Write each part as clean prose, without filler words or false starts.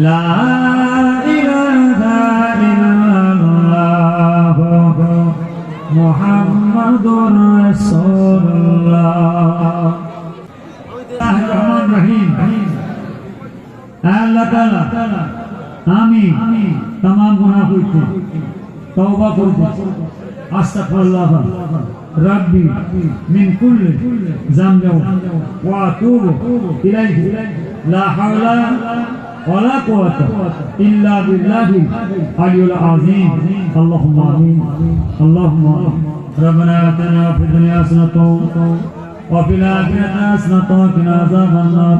লা ইলাহা ইল্লাল্লাহ মুহাম্মাদুর রাসূলুল্লাহ। আল্লাহ তাআলা আমি तमाम गुनाह করতে তওবা করতে আস্তাগফিরুল্লাহ রাব্বি মিন কুল্লি যামবি ওয়া আতুবু ইলাইহি লা হাওলা ওয়ালা কুওয়াতা ইল্লা বিল্লাহি আলিয়্যিল আযীম। আল্লাহুম্মা আমিন। আল্লাহুম্মা রব্বানা আতিনা ফিদ দুনিয়া হাসানাতাও ওয়া ফিল আখিরাতি হাসানাতাও ওয়া কিনা আযাবান নার।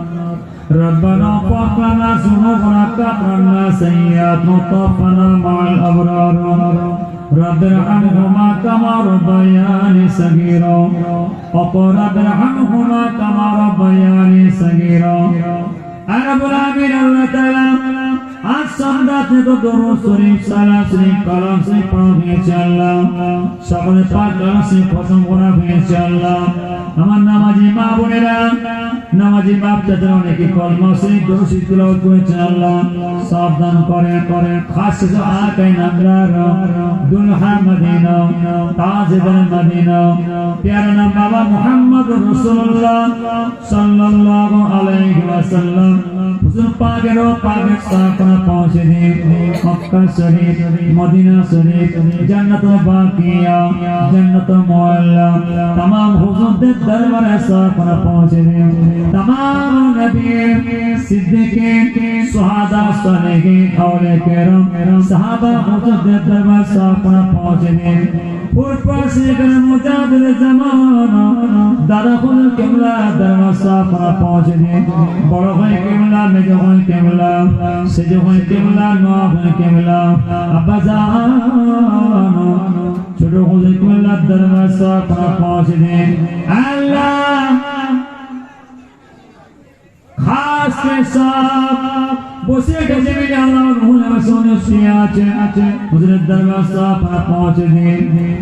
ربنا اغفر لنا ذنوبنا وكفر عنا سيئاتنا وتوفنا مع الأبرار رب ارحمهما كما ربياني صغيرا وقل رب ارحمهما كما ربياني صغيرا। رب العالمين الله تعالى आज संदात ने तो दोनों शरीफ सलाम शरीफ कलाम शरीफ पढ़ो इंशाअल्लाह সকলে পাক কলাম শরীফ খতম করা ইনশাআল্লাহ। আমার নামাজি মা বোনেরা নামাজি বাপ চাচারা অনেকে কলমা শরীফ দরুদ তিলাওয়াত করেছেন। আল্লাহ সাবধান করে খাস जो आकाए नगरार दुल्हा मदीना ताजदार मदीना प्यारा नाम बाबा मोहम्मद रसूलुल्लाह सल्लल्लाहु अलैहि वसल्लम हुजूर पाकेर साफा पहुंचे दे मक्का शरीफ मदीना शरीफ जन्नतुल बाकिया जन्नतुल मुअल्ला तमाम हुजूरদের দরবারে साफा पहुंचे दे तमाम नबी सिद्दीकीन सुहादा सालेहीन औलिया किराम साहबा हुजूरদের দরবারে साफा पहुंचे दे पूर्वपाशेकर मुजाहिद जमाना दादा खुद किबला दरबार साफा पहुंचे दे बड़ भाई किबला मेजो भाई किबला सेजो भाई किबला नवा भाई किबला अब्बा जान छोटो खुद किबला दरबार साफा पहुंचे दे। अल्लाह खास के साथ বসে গেছে মেরে আল্লাহ রহমত বসনে শুয়ে আছে হুজুরের দরবার সাফা পৌঁছে দে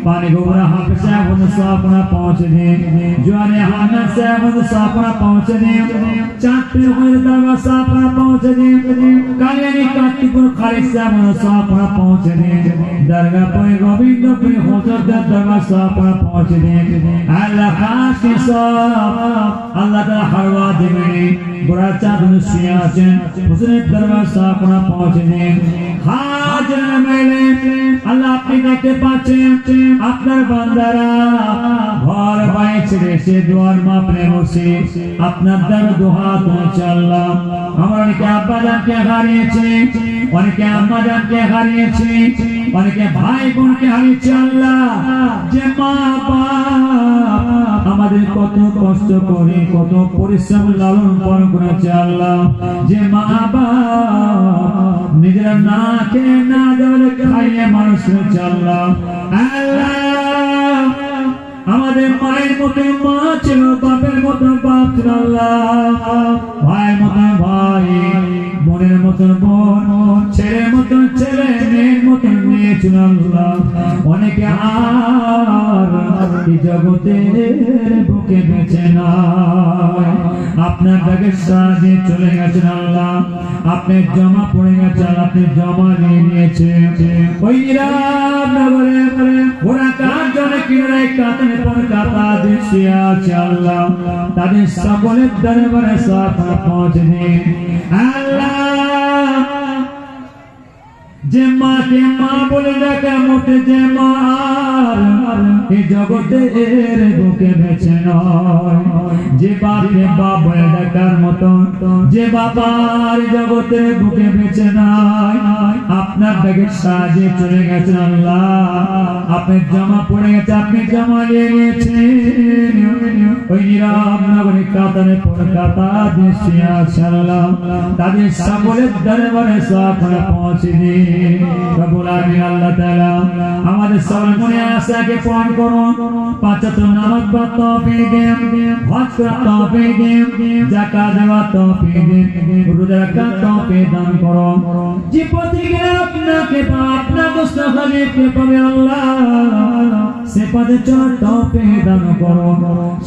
পানি গোবরা হাফেজ সাহেব সাফা পৌঁছে দে জওয়ানে হানা সাহেব সাফা পৌঁছে দে চাঁদপুর হুজুরের দরবার সাফা পৌঁছে দে কালিয়ানি কার্তিকপুর খালিদ সাহেব সাফা পৌঁছে দে দরগা পয় গোবিন্দপুর হুজুরের দরবার সাফা পৌঁছে দে। আল্লাহ খাস কে সাফ আল্লাহ তাআলা হারওয়া দেবে বড় চাঁদ শুয়ে আছেন হুজুরের दरबार साफा पहुंचे दे हाजिर मेले अल्लाह अपनी देखते पाचे আপনার বান্দারা ঘর বাড়ি ছেড়ে সে দুয়ার মাপনে বসে আপনার দ্বারা দুহাত তুলছে। আল্লাহ আমার অনেকে আব্বা জানকে হারিয়েছে অনেকে আম্মা জানকে হারিয়েছে অনেকে ভাই বোনকে হারিয়েছে। আল্লাহ যে মা বাপ আমাদের কত কষ্ট করে কত পরিশ্রম লালন পালন করেছে। আল্লাহ যে মা বাপ নিজেরা না খেয়ে না দেওয়ালে খাইয়ে মানুষ হয়েছে। আল্লাহ আমাদের মায়ের মতো মা ছিল বাপের মতো বাপ ছিল। আল্লাহ ভাইয়ের মতো ভাই বোনের মতো বোন ছেলের মতো ছেলে মেয়ের মতো মেয়ে ছিল। আল্লাহ অনেকে আর এই জগতের বুকে বেঁচে না আপনার ডাকের সাহায্যে চলে গেছেন। আল্লাহ আপনার জমা পড়ে গেছে আপনি জমা নিয়ে নিয়েছে ওই নগরে ওরা কার জন্য কিনারে কাতের পর কাতা দিচ্ছে আছে। আল্লাহ তাদের সকলের দরবারে সাফা পৌঁছে দিন। আল্লাহ যে মাকে মা বলে ডাকা মোটে যে মা এই জগতের বুকে বেঁচে নয় যে বাপকে বাপ বলে ডাকার মতো যে বাবার জগতের বুকে বেঁচে নাই আপনার ডাকের সাহায্যে চলে গেছেন। আল্লাহ আপনার জমা পড়ে গেছে আপনি জমা নিয়ে নিয়েছেন ওই নীরব নগরী কাতারে পর কাতা দেশে আছে। আল্লাহ তাদের সকলের দরবারে সাফা পৌঁছে দিন। রব্বুল আলামিন আল্লাহ তাআলা আমাদের সবার মনে আশাকে পূরণ করুন পাঁচ ওয়াক্ত নামাজ পড়ার তৌফিক দেন হজ করার তৌফিক দেন যাকাত দেওয়ার তৌফিক দেন রোজা রাখার তৌফিক দান করুন। যে পথে আপনাকে আপনার দোস্ত খালিদকে পাবে আল্লাহ সে পথে চলার তৌফিক দান করুন।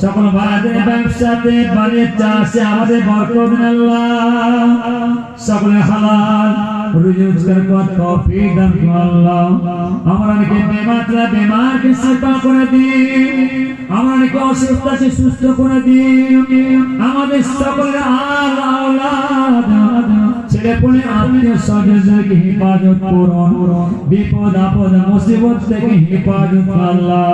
সকল ভাইদের ব্যবসাতে বাড়ির চাষে আমাদের বরকত দিন আল্লাহ। সকলে হালাল রুজি রোজগার করার তৌফিক দান করুন আল্লাহ। আমরা অনেকে বেমারকে শিফা করে দিন, আমরা অনেকে অসুস্থ আছে সুস্থ করে দিন। আমাদের সকলের আওলাদ ছেলে পুলে আত্মীয় স্বজনদেরকে হেফাজত করুন, বিপদ আপদ মুসিবত থেকে হেফাজত আল্লাহ।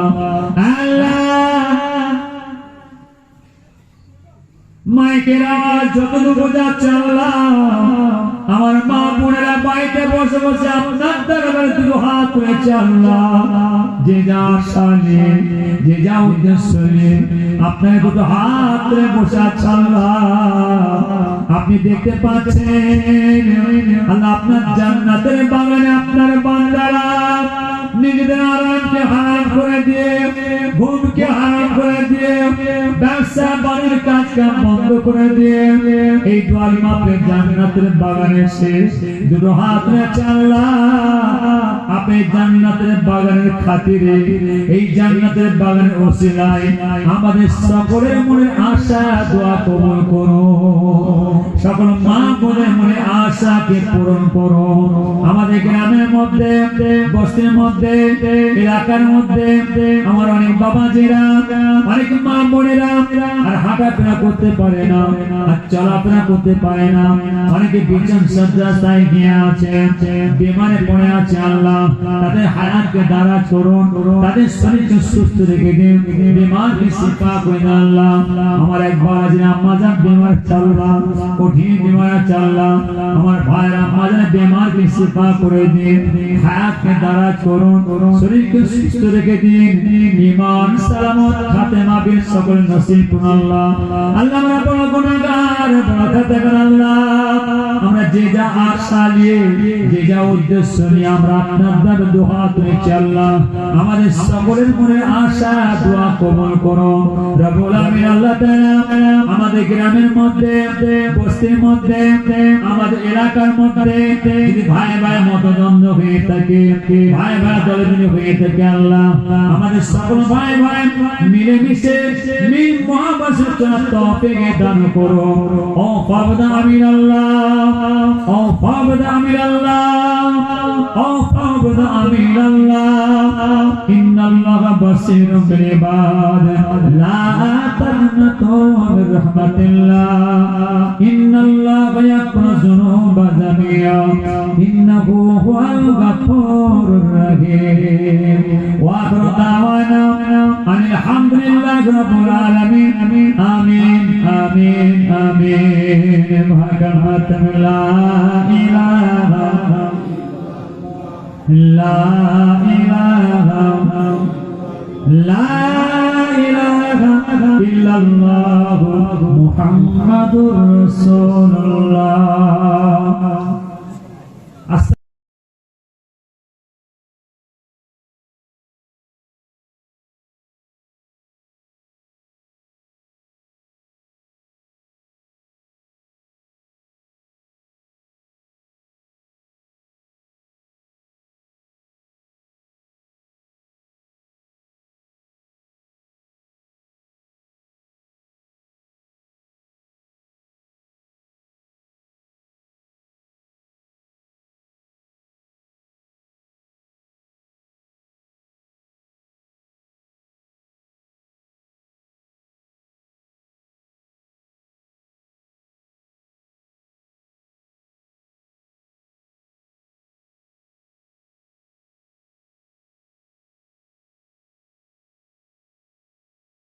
মাইকের আওয়াজ যতটুকু যাচ্ছে আল্লাহ, আমার মা বোনেরা বাড়িতে বসে বসে আপনার দরবারে দুটো হাত তুলেছে আল্লাহ। যে যা আশা নিয়ে, যে যা উদ্দেশ্য নিয়ে আপনার দুটো হাত তুলে বসে আছে আল্লাহ, আপনি দেখতে পাচ্ছেন আল্লাহ। আপনার জান্নাতের বাগানে আপনার বান্দারা নিজেদের আরামকে হারাম করে দিয়ে, ঘুমকে হারাম করে দিয়ে, ব্যবসা বাড়ির কাজ কাম বন্ধ করে দিয়ে এই দোয়াল মাপে জান্নাতের বাগানে শেষ দুটো হাত রেখে আল্লাহ, আপনি জান্নাতের বাগানের খাতিরে, এই জান্নাতের বাগানের ওসিলায় আমাদের সকলের মনের আশা দোয়া কবুল করো। সকল মা বোনের মনে আশাকে পূরণ করো। আমাদের গ্রামের মধ্যে, বস্তির মধ্যে, এলাকার মধ্যে আমার অনেক বাবাজিরা, অনেক মা বোনেরা আর হাঁটাফেরা করতে পারে না, আর চলাফেরা করতে পারে না। অনেকে বিছান শয্যায় গিয়ে আছে, বিমানে পড়ে আছে আল্লাহ। তাদের হায়াতকে দারাজ করুন, তাদের শরীরকে সুস্থ রেখে দিন, বিমারকে শিফা করে দিন আল্লাহ। আমার এক বাবাজিরা আম্মাজান বিমার চাল্লা, কঠিন বিমার চাল্লা, আমার ভাইরা আম্মাজান বিমারকে শিফা করে দিন, হায়াতকে দারাজ করুন, শরীরকে সুস্থ রেখে দিন, ঈমান সালামত খাতেমা বিল সকল নসিব করুন আল্লাহ। আল্লাহ আমরা বড় গুনাহগার, বড় খাতাগার আল্লাহ। আমরা যে যা আশা নিয়ে, যে যা উদ্দেশ্য নিয়ে আমরা আপনার দরবারে দোয়া করেছি আল্লাহ, আমাদের সকলের মনে আশা দোয়া কবুল করো রব্বুল আলামিন। আল্লাহ তাআলা আমাদের গ্রামের মধ্যে, বস্তির মধ্যে, আমাদের এলাকার মধ্যে যদি ভাই ভাই মতদ্বন্দ্ব হয়ে থাকে, ভাই ভাই দলবিলি হয়ে থাকে আল্লাহ, আমাদের সকল ভাই ভাই মিলেমিশে মিল মহাব্বতের তৌফিক দান করো। ও ফাবদা আমিন আল্লাহ, ও ফাবদা আমিন আল্লাহ, ও ফাবদা আমিন আল্লাহ। ইন্নাল্লাহা বাসীরুম বিল ইবাদ, লা তাকনাতু মির রাহমাতিল্লাহ। ইন্নাল্লাহা ইয়াগফিরু যুনুবা জামিআ, ইন্নাহু হুয়াল গাফুরুর রাহিম। ওয়া আখিরু দাওয়ানা আনিল হামদুলিল্লাহি রাব্বিল আলামিন। আমিন আমিন আমিন। ভাগাত লা ইলাহা লা ইলাহা লা ইলাহা ইল্লাল্লাহু মুহাম্মাদুর রাসূলুল্লাহ।